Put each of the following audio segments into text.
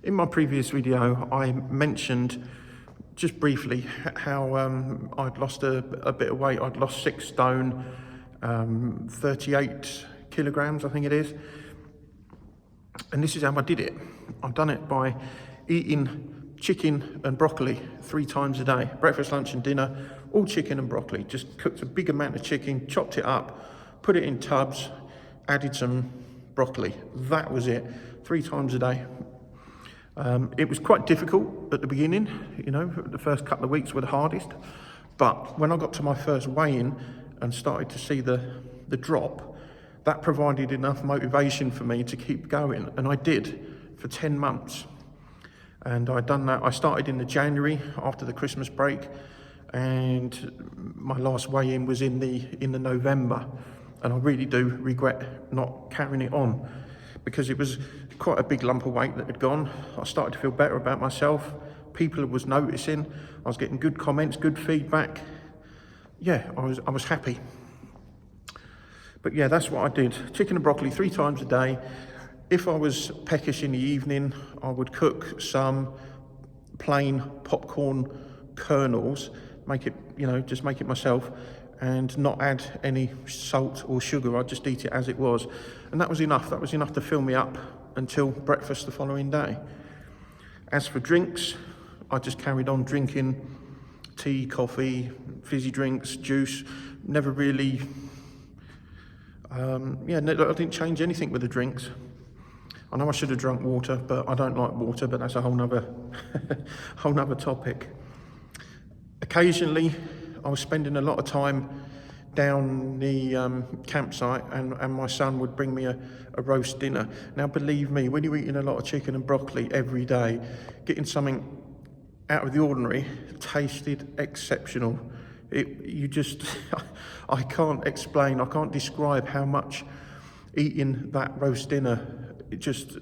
In my previous video, I mentioned just briefly how I'd lost a bit of weight. I'd lost 6 stone, 38 kilograms, I think it is. And this is how I did it. I've done it by eating chicken and broccoli 3 times a day. Breakfast, lunch and dinner, all chicken and broccoli. Just cooked a big amount of chicken, chopped it up, put it in tubs, added some broccoli. That was it, 3 times a day. It was quite difficult at the beginning, you know, the first couple of weeks were the hardest. But when I got to my first weigh-in and started to see the drop, that provided enough motivation for me to keep going. And I did for 10 months. And I'd done that. I started in the January after the Christmas break, and my last weigh-in was in the November. And I really do regret not carrying it on, because it was quite a big lump of weight that had gone. I started to feel better about myself. People was noticing. I was getting good comments, good feedback. Yeah, I was happy. But yeah, that's what I did. Chicken and broccoli 3 times a day. If I was peckish in the evening, I would cook some plain popcorn kernels, make it, you know, just make it myself, and not add any salt or sugar. I'd just eat it as it was. And that was enough. That was enough to fill me up until breakfast the following day. As for drinks, I just carried on drinking tea, coffee, fizzy drinks, juice. Never really, I didn't change anything with the drinks. I know I should have drunk water, but I don't like water, but that's a whole nother topic. Occasionally, I was spending a lot of time down the campsite, and my son would bring me a roast dinner. Now, believe me, when you're eating a lot of chicken and broccoli every day, getting something out of the ordinary tasted exceptional. I can't explain, I can't describe how much eating that roast dinner, it just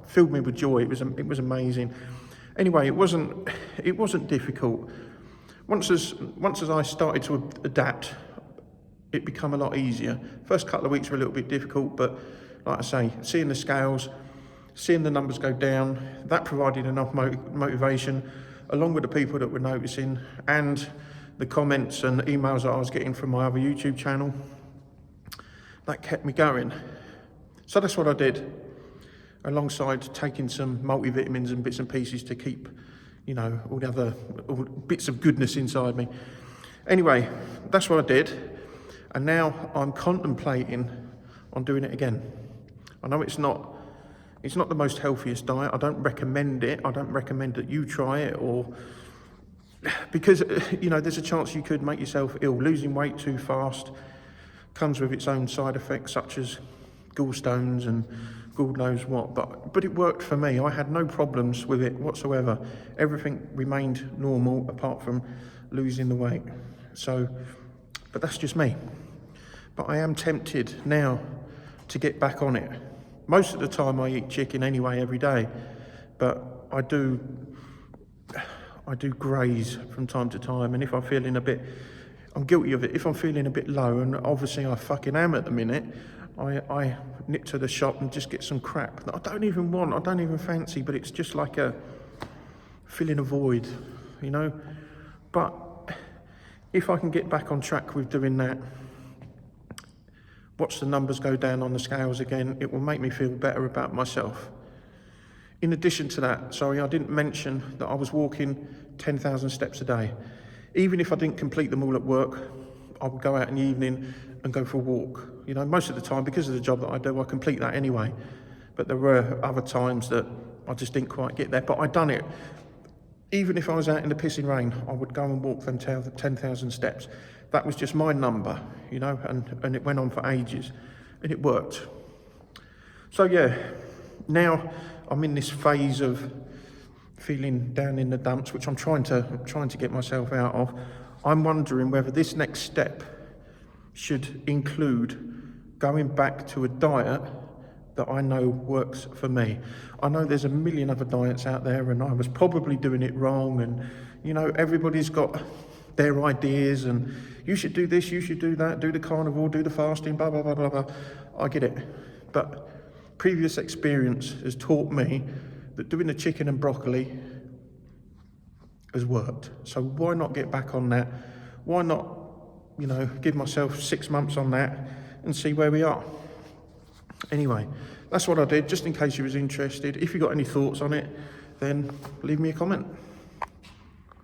filled me with joy. It was amazing. Anyway, it wasn't difficult. Once as I started to adapt, it became a lot easier. First couple of weeks were a little bit difficult, but like I say, seeing the scales, seeing the numbers go down, that provided enough motivation, along with the people that were noticing, and the comments and emails that I was getting from my other YouTube channel. That kept me going. So that's what I did, alongside taking some multivitamins and bits and pieces to keep, you know, all the other bits of goodness inside me. Anyway, that's what I did. And now I'm contemplating on doing it again. I know it's not the most healthiest diet. I don't recommend it. I don't recommend that you try it, because, you know, there's a chance you could make yourself ill. Losing weight too fast comes with its own side effects, such as gallstones and God knows what. But it worked for me. I had no problems with it whatsoever. Everything remained normal apart from losing the weight. But that's just me. But I am tempted now to get back on it. Most of the time I eat chicken anyway every day, but I do graze from time to time, and if I'm feeling I'm guilty of it, if I'm feeling a bit low, and obviously I fucking am at the minute, I nip to the shop and just get some crap that I don't even fancy, but it's just like filling a void, you know. But if I can get back on track with doing that, watch the numbers go down on the scales again, it will make me feel better about myself. In addition to that, I didn't mention that I was walking 10,000 steps a day. Even if I didn't complete them all at work, I would go out in the evening and go for a walk. You know, most of the time, because of the job that I do, I complete that anyway. But there were other times that I just didn't quite get there. But I'd done it. Even if I was out in the pissing rain, I would go and walk them 10,000 steps. That was just my number, you know, and it went on for ages, and it worked. So yeah, now I'm in this phase of feeling down in the dumps, which I'm trying to get myself out of. I'm wondering whether this next step should include going back to a diet that I know works for me. I know there's a million other diets out there, and I was probably doing it wrong, and you know, everybody's got their ideas, and you should do this, you should do that, do the carnivore, do the fasting, blah blah blah blah blah. I get it, but previous experience has taught me that doing the chicken and broccoli has worked. So why not get back on that? Why not, you know, give myself 6 months on that and see where we are? Anyway, that's what I did, just in case you was interested. If you got any thoughts on it, then leave me a comment.